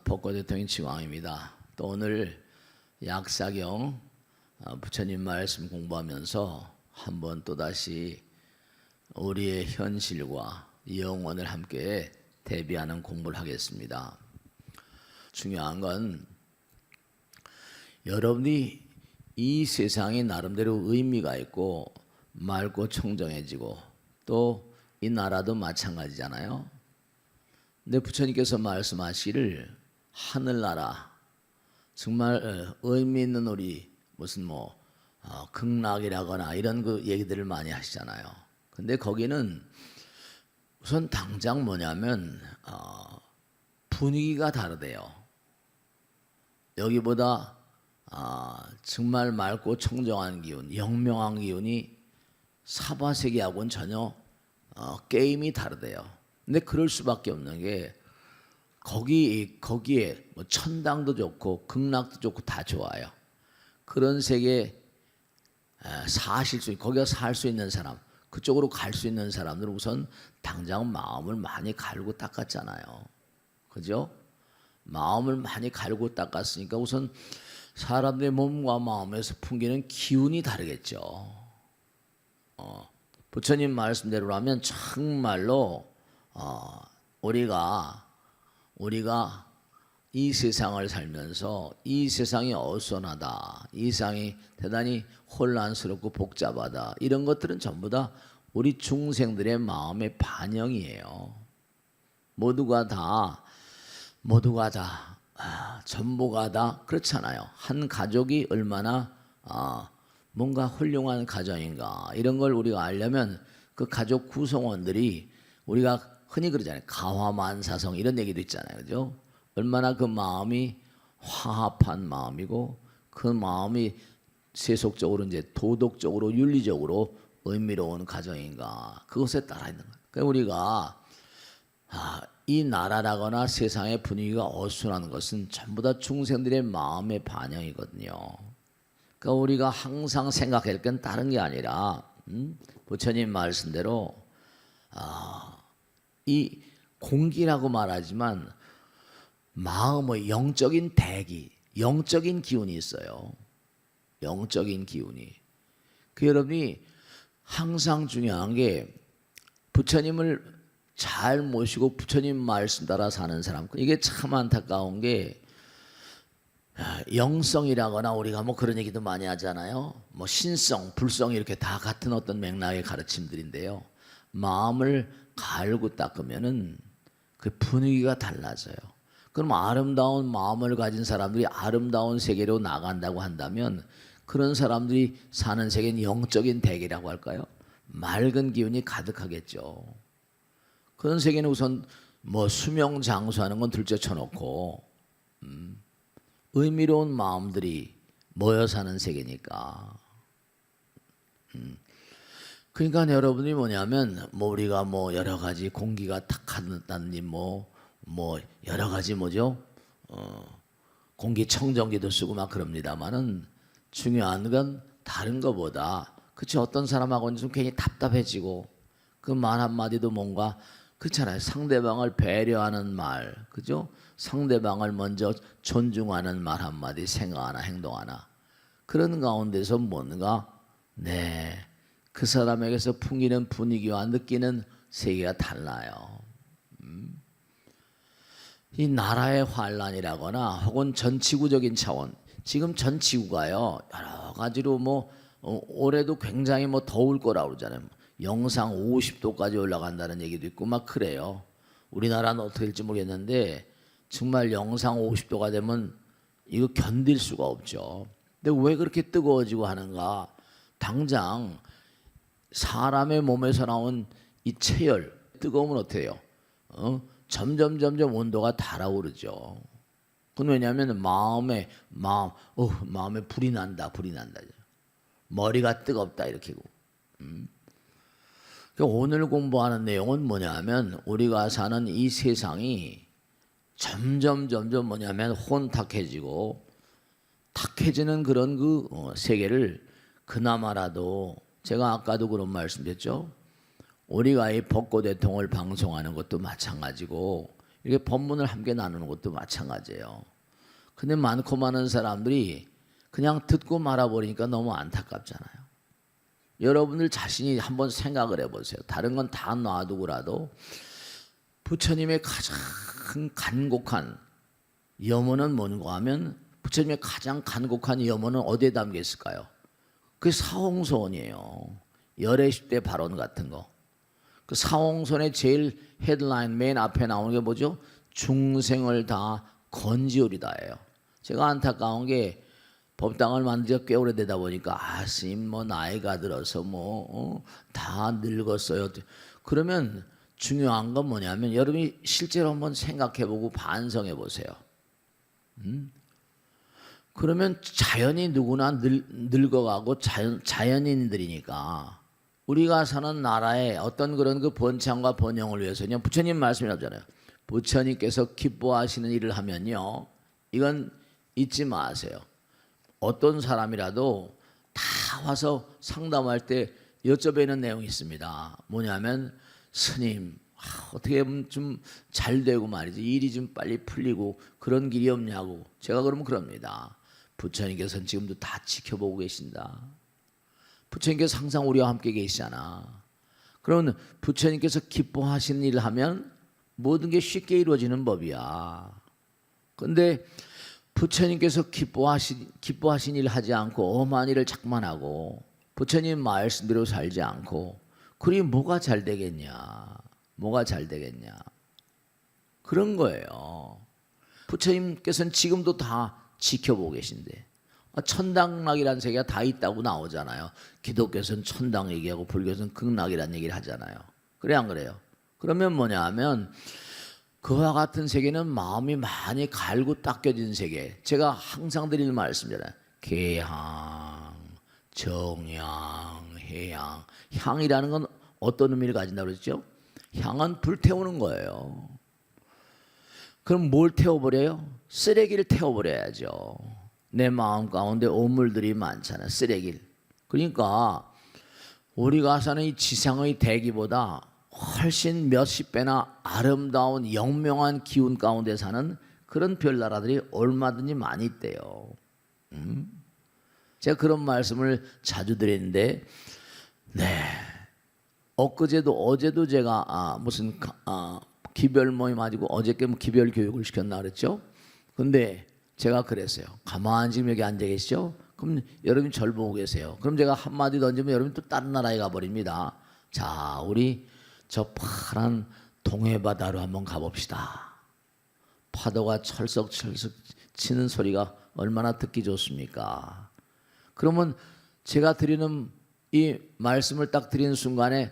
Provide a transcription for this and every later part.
벚꽃 대통령 지왕입니다. 또 오늘 약사경 부처님 말씀 공부하면서 한번 또다시 우리의 현실과 영원을 함께 대비하는 공부를 하겠습니다. 중요한 건 여러분이 이 세상이 나름대로 의미가 있고 맑고 청정해지고 또 이 나라도 마찬가지잖아요. 근데 부처님께서 말씀하시기를 하늘나라 정말 의미 있는 우리 무슨 극락이라거나 이런 그 얘기들을 많이 하시잖아요. 근데 거기는 우선 당장 뭐냐면 분위기가 다르대요. 여기보다 정말 맑고 청정한 기운, 영명한 기운이 사바세계하고는 전혀 게임이 다르대요. 근데 그럴 수밖에 없는 게 거기에 뭐 천당도 좋고 극락도 좋고 다 좋아요. 그런 세계 거기가 살 수 있는 사람, 그쪽으로 갈 수 있는 사람들은 우선 당장 마음을 많이 갈고 닦았잖아요. 그죠? 마음을 많이 갈고 닦았으니까 우선 사람들의 몸과 마음에서 풍기는 기운이 다르겠죠. 부처님 말씀대로라면 정말로 우리가 이 세상을 살면서 이 세상이 어수선하다, 이 세상이 대단히 혼란스럽고 복잡하다, 이런 것들은 전부 다 우리 중생들의 마음의 반영이에요. 모두가 다 전부가 다 그렇잖아요. 한 가족이 얼마나 뭔가 훌륭한 가정인가, 이런 걸 우리가 알려면 그 가족 구성원들이, 우리가 흔히 그러잖아요. 가화만사성 이런 얘기도 있잖아요. 그죠? 얼마나 그 마음이 화합한 마음이고 그 마음이 세속적으로 이제 도덕적으로 윤리적으로 의미로운 가정인가, 그것에 따라 있는 거예요. 그러니까 우리가 이 나라라거나 세상의 분위기가 어수선한 것은 전부 다 중생들의 마음의 반영이거든요. 그러니까 우리가 항상 생각해야 할 건 다른 게 아니라 부처님 말씀대로 이 공기라고 말하지만 마음의 영적인 대기, 영적인 기운이 있어요. 영적인 기운이. 그 여러분이 항상 중요한 게 부처님을 잘 모시고 부처님 말씀 따라 사는 사람, 이게 참 안타까운 게 영성이라거나 우리가 뭐 그런 얘기도 많이 하잖아요. 뭐 신성, 불성 이렇게 다 같은 어떤 맥락의 가르침들인데요. 마음을 갈고 닦으면은 그 분위기가 달라져요. 그럼 아름다운 마음을 가진 사람들이 아름다운 세계로 나간다고 한다면 그런 사람들이 사는 세계는 영적인 대기라고 할까요? 맑은 기운이 가득하겠죠. 그런 세계는 우선 뭐 수명장수하는 건 둘째 쳐놓고 의미로운 마음들이 모여 사는 세계니까. 그러니까 여러분이 뭐냐면 우리가 여러 가지 공기가 탁하다니 여러 가지 공기 청정기도 쓰고 막 그럽니다만은 중요한 건 다른 것보다, 그치, 어떤 사람하고는 좀 괜히 답답해지고 그 말 한마디도 뭔가 그렇잖아요. 상대방을 배려하는 말, 그죠? 상대방을 먼저 존중하는 말 한마디, 생각 하나, 행동 하나, 그런 가운데서 뭔가 그 사람에게서 풍기는 분위기와 느끼는 세계가 달라요. 이 나라의 환란이라거나 혹은 전 지구적인 차원, 지금 전 지구가요 여러 가지로 올해도 굉장히 더울 거라고 그러잖아요. 영상 50도까지 올라간다는 얘기도 있고 막 그래요. 우리나라는 어떻게 될지 모르겠는데 정말 영상 50도가 되면 이거 견딜 수가 없죠. 근데 왜 그렇게 뜨거워지고 하는가? 당장 사람의 몸에서 나온 이 체열, 뜨거우면 어때요? 점점 온도가 달아오르죠. 그건 왜냐하면 마음에 불이 난다. 머리가 뜨겁다 이렇게고. 그러니까 오늘 공부하는 내용은 뭐냐면 우리가 사는 이 세상이 점점 뭐냐면 혼탁해지고 탁해지는 그런 세계를 그나마라도, 제가 아까도 그런 말씀드렸죠. 우리가 이 벚꽃 대통을 방송하는 것도 마찬가지고 이렇게 법문을 함께 나누는 것도 마찬가지예요. 근데 많고 많은 사람들이 그냥 듣고 말아버리니까 너무 안타깝잖아요. 여러분들 자신이 한번 생각을 해보세요. 다른 건 다 놔두고라도 부처님의 가장 간곡한 염원은 뭔가 하면 부처님의 가장 간곡한 염원은 어디에 담겨 있을까요? 그게 사홍선이에요. 열애십대 발언 같은 거. 그 사홍선의 제일 헤드라인 맨 앞에 나오는 게 뭐죠? 중생을 다 건지오리다예요. 제가 안타까운 게 법당을 만든 지가 꽤 오래되다 보니까 스님 뭐 나이가 들어서 다 늙었어요. 그러면 중요한 건 뭐냐면 여러분이 실제로 한번 생각해보고 반성해 보세요. 그러면 자연이 누구나 늙어가고 자연인들이니까 우리가 사는 나라의 어떤 그런 그 번창과 번영을 위해서 그냥 부처님 말씀이라잖아요. 부처님께서 기뻐하시는 일을 하면요, 이건 잊지 마세요. 어떤 사람이라도 다 와서 상담할 때 여쭤보는 내용이 있습니다. 뭐냐면 스님 어떻게 하면 좀 잘 되고 말이지 일이 좀 빨리 풀리고 그런 길이 없냐고. 제가 그러면 그럽니다. 부처님께서는 지금도 다 지켜보고 계신다. 부처님께서 항상 우리와 함께 계시잖아. 그러면 부처님께서 기뻐하시는 일을 하면 모든 게 쉽게 이루어지는 법이야. 근데 부처님께서 기뻐하신 일을 하지 않고 엄한 일을 자꾸만 하고 부처님 말씀대로 살지 않고 그리 뭐가 잘 되겠냐? 뭐가 잘 되겠냐? 그런 거예요. 부처님께서는 지금도 다 지켜보고 계신데 천당락이라는 세계가 다 있다고 나오잖아요. 기독교에서는 천당 얘기하고 불교에서는 극락이라는 얘기를 하잖아요. 그래 안 그래요? 그러면 뭐냐 하면 그와 같은 세계는 마음이 많이 갈고 닦여진 세계. 제가 항상 드리는 말씀이잖아요. 개향, 정향, 해향. 향이라는 건 어떤 의미를 가진다고 그랬죠? 향은 불태우는 거예요. 그럼 뭘 태워버려요? 쓰레기를 태워버려야죠. 내 마음 가운데 오물들이 많잖아요. 쓰레기를. 그러니까 우리가 사는 이 지상의 대기보다 훨씬 몇십 배나 아름다운 영명한 기운 가운데 사는 그런 별나라들이 얼마든지 많이 있대요. 제가 그런 말씀을 자주 드리는데, 어제도 제가 무슨 기별 모임 가지고 어저께 기별 교육을 시켰나 그랬죠. 근데 제가 그랬어요. 가만히 지금 여기 앉아 계시죠? 그럼 여러분이 절 보고 계세요. 그럼 제가 한마디 던지면 여러분이 또 다른 나라에 가버립니다. 자, 우리 저 파란 동해바다로 한번 가봅시다. 파도가 철썩철썩 치는 소리가 얼마나 듣기 좋습니까? 그러면 제가 드리는 이 말씀을 딱 드리는 순간에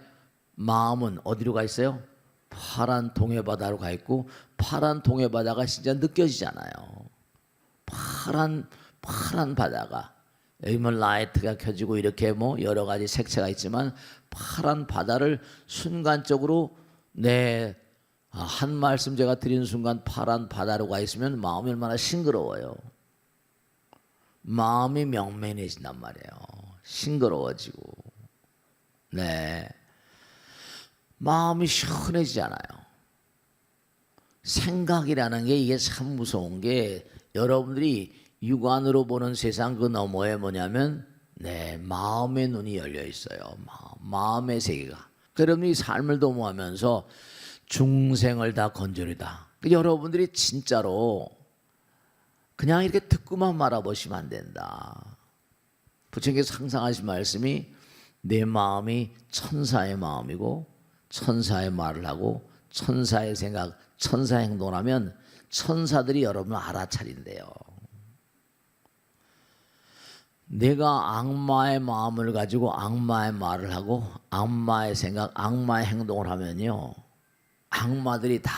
마음은 어디로 가 있어요? 파란 동해바다로 가 있고 파란 동해바다가 진짜 느껴지잖아요. 파란 바다가 여기 뭐 라이트가 켜지고 이렇게 뭐 여러 가지 색채가 있지만 파란 바다를 순간적으로 한 말씀 제가 드리는 순간 파란 바다로 가 있으면 마음이 얼마나 싱그러워요. 마음이 명면해진단 말이에요. 싱그러워지고 마음이 시원해지잖아요. 생각이라는 게 이게 참 무서운 게 여러분들이 육안으로 보는 세상 그 너머에 뭐냐면 마음의 눈이 열려 있어요. 마음의 세계가. 여러분이 삶을 도모하면서 중생을 다 건져리다. 여러분들이 진짜로 그냥 이렇게 듣고만 말아보시면 안 된다. 부처님께서 항상 하신 말씀이 내 마음이 천사의 마음이고 천사의 말을 하고 천사의 생각, 천사의 행동을 하면 천사들이 여러분을 알아차린대요. 내가 악마의 마음을 가지고 악마의 말을 하고 악마의 생각, 악마의 행동을 하면요, 악마들이 다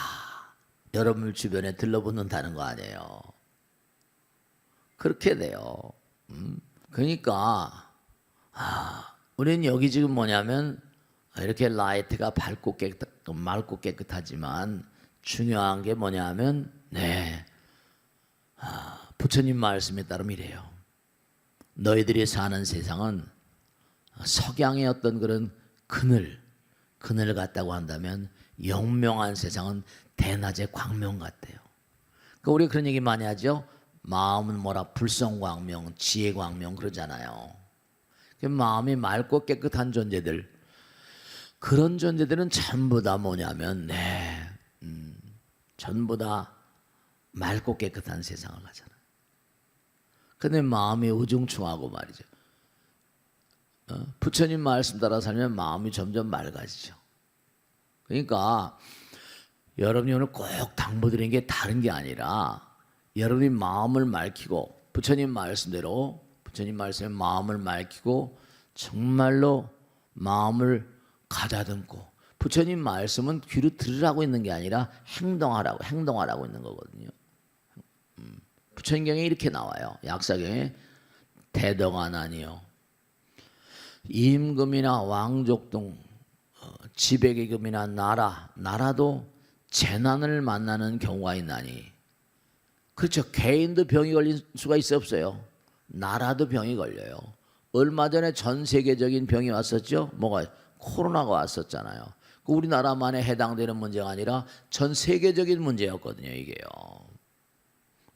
여러분 주변에 들러붙는다는 거 아니에요. 그렇게 돼요. 그러니까 우리는 여기 지금 뭐냐면 이렇게 라이트가 맑고 깨끗하지만 중요한 게 뭐냐면 부처님 말씀에 따르면 이래요. 너희들이 사는 세상은 석양의 어떤 그런 그늘 같다고 한다면 영명한 세상은 대낮의 광명 같대요. 그 우리 그런 얘기 많이 하죠. 마음은 뭐라 불성광명, 지혜광명 그러잖아요. 그 마음이 맑고 깨끗한 존재들, 그런 존재들은 전부 다 뭐냐면 전부 다 맑고 깨끗한 세상을 가잖아요. 근데 마음이 우중충하고 말이죠. 부처님 말씀 따라 살면 마음이 점점 맑아지죠. 그러니까 여러분이 오늘 꼭 당부드리는 게 다른 게 아니라 여러분이 마음을 맑히고 부처님 말씀대로 부처님 말씀에 마음을 맑히고 정말로 마음을 가다듬고 부처님 말씀은 귀로 들으라고 있는 게 아니라 행동하라고 있는 거거든요. 부처님경에 이렇게 나와요. 약사경에 대덕아나니요 임금이나 왕족 등 지배계급이나 나라도 재난을 만나는 경우가 있나니. 그렇죠. 개인도 병이 걸릴 수가 있어 없어요? 나라도 병이 걸려요. 얼마 전에 전 세계적인 병이 왔었죠. 뭐가? 코로나가 왔었잖아요. 우리나라만에 해당되는 문제가 아니라 전 세계적인 문제였거든요. 이게요.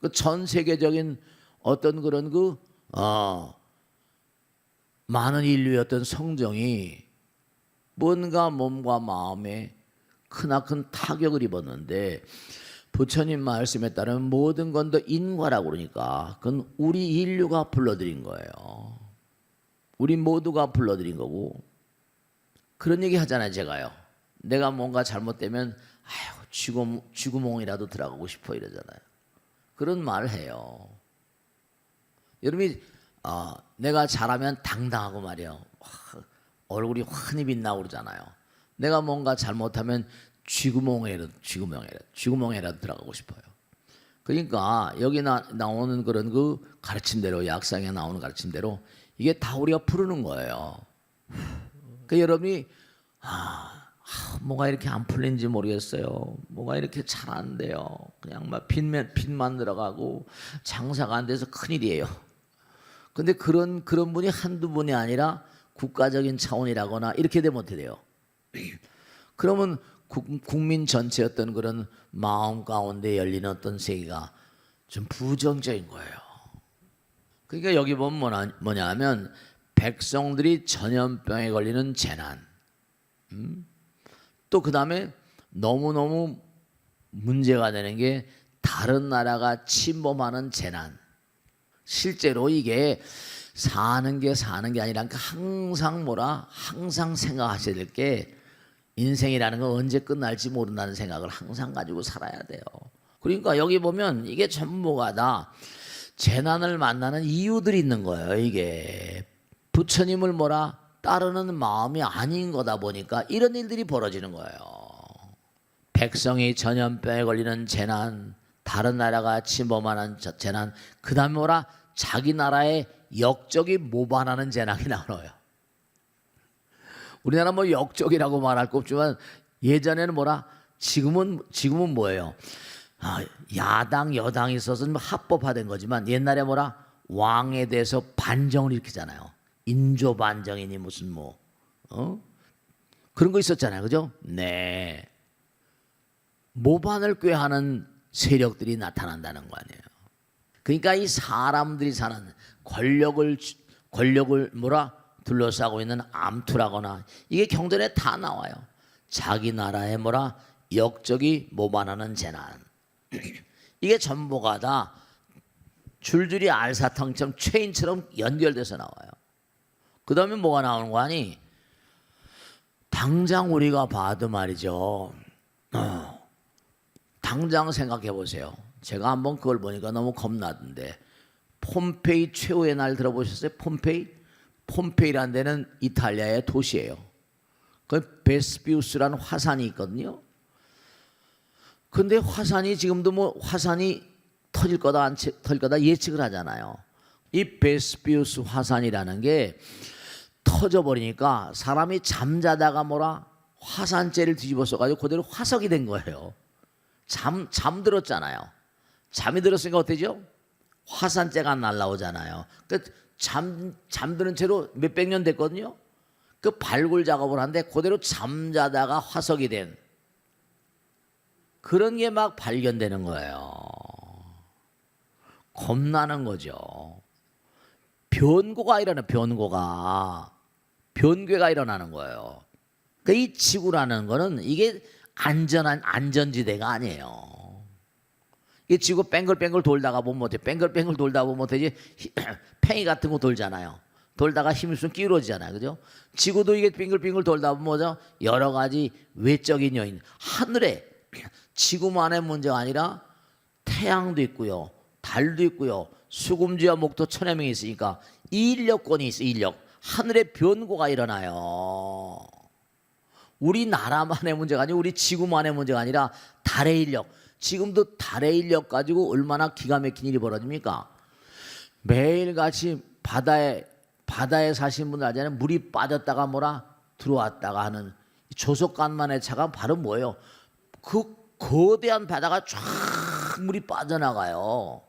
그 전 세계적인 어떤 그런 많은 인류의 어떤 성정이 뭔가 몸과 마음에 크나큰 타격을 입었는데 부처님 말씀에 따르면 모든 건 더 인과라고 그러니까 그건 우리 인류가 불러들인 거예요. 우리 모두가 불러들인 거고. 그런 얘기 하잖아요. 제가요. 내가 뭔가 잘못되면 쥐구멍이라도 들어가고 싶어 이러잖아요. 그런 말을 해요. 여러분이 내가 잘하면 당당하고 말이에요. 얼굴이 환히 빛나고 그러잖아요. 내가 뭔가 잘못하면 쥐구멍에라도 들어가고 싶어요. 그러니까 여기 나오는 그런 그 가르침대로 약상에 나오는 가르침대로 이게 다 우리가 부르는 거예요. 그 여러분이 뭐가 이렇게 안 풀린지 모르겠어요. 뭐가 이렇게 잘 안 돼요. 그냥 막 빚만 들어가고 장사가 안 돼서 큰일이에요. 근데 그런 분이 한두 분이 아니라 국가적인 차원이라거나 이렇게 되면 어떻게 돼요? 그러면 국민 전체 어떤 그런 마음 가운데 열리는 어떤 세계가 좀 부정적인 거예요. 그러니까 여기 보면 뭐냐면 백성들이 전염병에 걸리는 재난, 또 그 다음에 너무너무 문제가 되는 게 다른 나라가 침범하는 재난. 실제로 이게 사는 게 아니라 항상 생각하셔야 될 게 인생이라는 건 언제 끝날지 모른다는 생각을 항상 가지고 살아야 돼요. 그러니까 여기 보면 이게 전부가 다 재난을 만나는 이유들이 있는 거예요. 이게 부처님을 따르는 마음이 아닌 거다 보니까 이런 일들이 벌어지는 거예요. 백성이 전염병에 걸리는 재난, 다른 나라가 침범하는 재난, 그 다음에 자기 나라의 역적이 모반하는 재난이 나와요. 우리나라 역적이라고 말할 거 없지만 예전에는 지금은 뭐예요? 야당 여당이 있어서 합법화된 거지만 옛날에 왕에 대해서 반정을 일으키잖아요. 인조 반정이니 무슨 그런 거 있었잖아요. 그죠? 네. 모반을 꾀하는 세력들이 나타난다는 거 아니에요. 그러니까 이 사람들이 사는 권력을 둘러싸고 있는 암투라거나 이게 경전에 다 나와요. 자기 나라에 역적이 모반하는 재난. 이게 전부가 다 줄줄이 알사탕처럼 체인처럼 연결돼서 나와요. 그 다음에 뭐가 나오는 거 아니? 당장 우리가 봐도 말이죠. 당장 생각해 보세요. 제가 한번 그걸 보니까 너무 겁나던데 폼페이 최후의 날 들어보셨어요? 폼페이라는 데는 이탈리아의 도시예요. 그 베스비우스라는 화산이 있거든요. 근데 화산이 지금도 화산이 터질 거다 안 터질 거다 예측을 하잖아요. 이 베스비우스 화산이라는 게 터져버리니까 사람이 잠자다가 화산재를 뒤집어서 가지고 그대로 화석이 된 거예요. 잠들었잖아요. 잠이 들었으니까 어때죠? 화산재가 날라오잖아요. 잠드는 채로 몇백 년 됐거든요. 그 발굴 작업을 하는데 그대로 잠자다가 화석이 된 그런 게 막 발견되는 거예요. 겁나는 거죠. 변고가 일어나는 변괴가 일어나는 거예요. 그러니까 이 지구라는 거는 이게 안전한 안전지대가 아니에요. 이 지구 뱅글뱅글 돌다가 보면 어때? 뱅글뱅글 돌다 보면 어때지? 팽이 같은 거 돌잖아요. 돌다가 힘이 좀 끼우러지잖아요. 그죠? 지구도 이게 빙글빙글 돌다 보면 뭐죠? 여러 가지 외적인 요인. 하늘에 지구만의 문제가 아니라 태양도 있고요. 달도 있고요. 수금지와 목토 천여 명이 있으니까 인력권이 있어요. 인력. 하늘의 변고가 일어나요. 우리나라만의 문제가 아니고 우리 지구만의 문제가 아니라 달의 인력. 지금도 달의 인력 가지고 얼마나 기가 막힌 일이 벌어집니까? 매일같이 바다에 사시는 분들 알잖아요. 물이 빠졌다가 들어왔다가 하는 조속간만의 차가 바로 뭐예요? 그 거대한 바다가 쫙 물이 빠져나가요.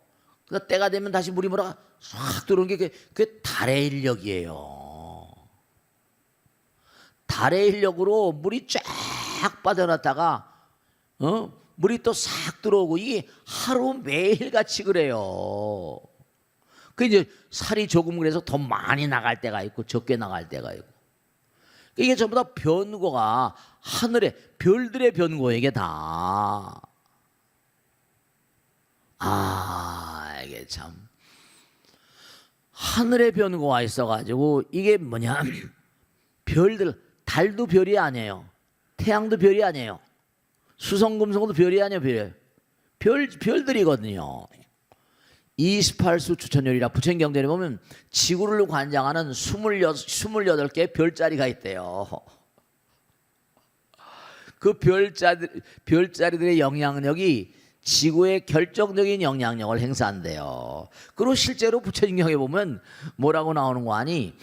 그러니까 때가 되면 다시 물이 쫙 들어오는 게 그게 달의 인력이에요. 달의 인력으로 물이 쫙 빠져났다가 물이 또 싹 들어오고 이게 하루 매일같이 그래요. 그 이제 살이 조금 그래서 더 많이 나갈 때가 있고 적게 나갈 때가 있고 이게 전부 다 변고가 하늘의 별들의 변고 이게 다. 이게 참 하늘의 변고가 있어가지고 이게 뭐냐 별들 달도 별이 아니에요. 태양도 별이 아니에요. 수성금성도 별이 아니에요. 별들이거든요. 28수 추천열이라 부처경전에 보면 지구를 관장하는 28개의 별자리가 있대요. 그 별자리들의 영향력이 지구에 결정적인 영향력을 행사한대요. 그리고 실제로 부처경전에 보면 뭐라고 나오는 거 아니?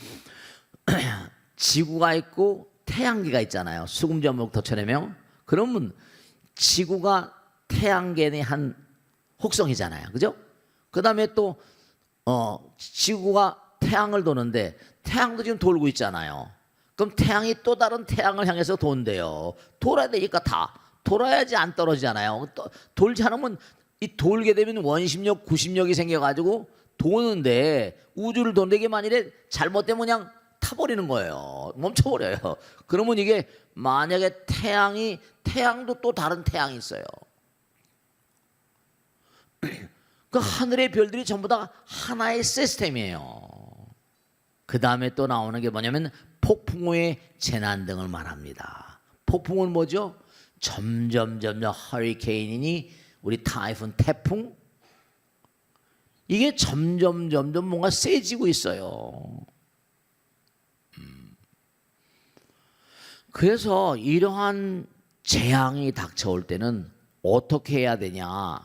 지구가 있고 태양계가 있잖아요. 수금지목토 천여 명. 그러면 지구가 태양계의 한 혹성이잖아요. 그죠? 그 다음에 또 지구가 태양을 도는데 태양도 지금 돌고 있잖아요. 그럼 태양이 또 다른 태양을 향해서 돈대요. 돌아야 되니까 다 돌아야지 안 떨어지잖아요. 돌지 않으면 이 돌게 되면 원심력, 구심력이 생겨가지고 도는데 우주를 도는데 이게 만일에 잘못되면 그냥 타버리는 거예요. 멈춰버려요. 그러면 이게 만약에 태양도 또 다른 태양이 있어요. 그 하늘의 별들이 전부 다 하나의 시스템이에요. 그 다음에 또 나오는 게 뭐냐면 폭풍우의 재난 등을 말합니다. 폭풍은 뭐죠? 점점 허리케인이니 우리 타이푼 태풍 이게 점점 뭔가 세지고 있어요. 그래서 이러한 재앙이 닥쳐올 때는 어떻게 해야 되냐?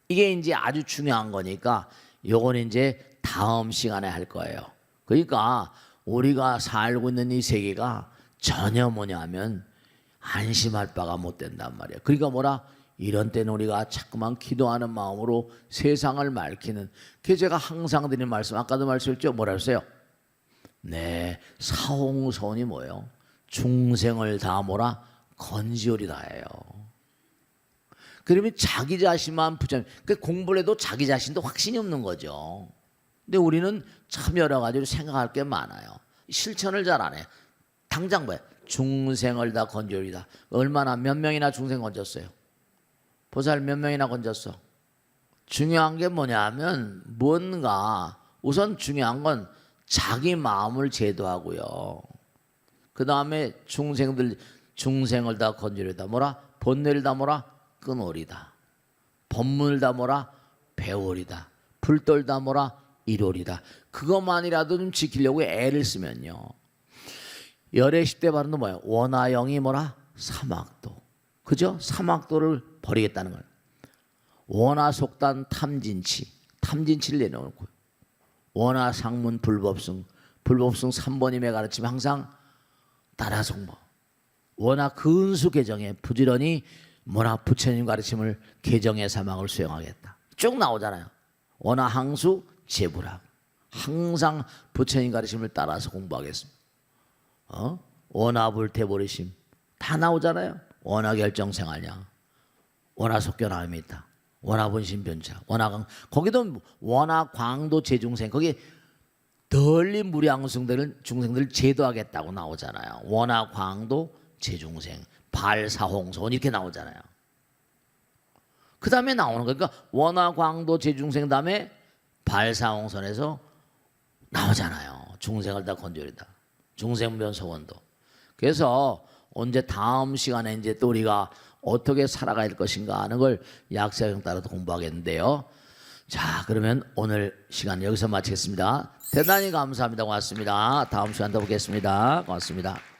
이게 이제 아주 중요한 거니까 요건 이제 다음 시간에 할 거예요. 그러니까 우리가 살고 있는 이 세계가 전혀 뭐냐면 안심할 바가 못 된단 말이에요. 그러니까 이런 때는 우리가 자꾸만 기도하는 마음으로 세상을 맑히는 그게 제가 항상 드리는 말씀 아까도 말씀했죠. 뭐라 했어요? 네, 사홍선이 뭐예요? 중생을 다 건지오리다 해요. 그러면 자기 자신만 공부를 해도 자기 자신도 확신이 없는 거죠. 근데 우리는 참 여러 가지로 생각할 게 많아요. 실천을 잘 안 해. 당장 뭐야? 중생을 다 건지오리다. 몇 명이나 중생 건졌어요? 보살 몇 명이나 건졌어? 중요한 게 뭐냐면 우선 중요한 건 자기 마음을 제도하고요. 그 다음에 중생을 다 건지오리다. 본뇌를 다 끊으리다. 법문을 다 배우리다. 불돌 다 이루리다. 그것만이라도 좀 지키려고 애를 쓰면요. 열애 10대 발언도 뭐예요? 원하영이 사막도. 그죠? 사막도를 버리겠다는 거예요. 원하속단 탐진치를 내놓고 원하상문 불법승 3번임의 가르침 항상 따라서 원하 근수 개정에 부지런히 부처님 가르침을 개정의 사막을 수행하겠다. 쭉 나오잖아요. 원하 항수 제불학 항상 부처님 가르침을 따라서 공부하겠습니다. 원하 불태버리심 다 나오잖아요. 원하 결정 생활량 원하속견함이다. 원하본신변자, 원하강 거기도 원하광도 제중생 거기 덜리 무량중생들 중생들 제도하겠다고 나오잖아요. 원하광도 제중생, 발사홍손 이렇게 나오잖아요. 그 다음에 나오는 거니까 원하광도 제중생 다음에 발사홍선에서 나오잖아요. 중생을 다 건져리다. 중생변 소원도. 그래서 언제 다음 시간에 이제 또 우리가 어떻게 살아갈 것인가 하는 걸 약사형 따라서 공부하겠는데요. 자, 그러면 오늘 시간 여기서 마치겠습니다. 대단히 감사합니다. 고맙습니다. 다음 시간 더 뵙겠습니다. 고맙습니다.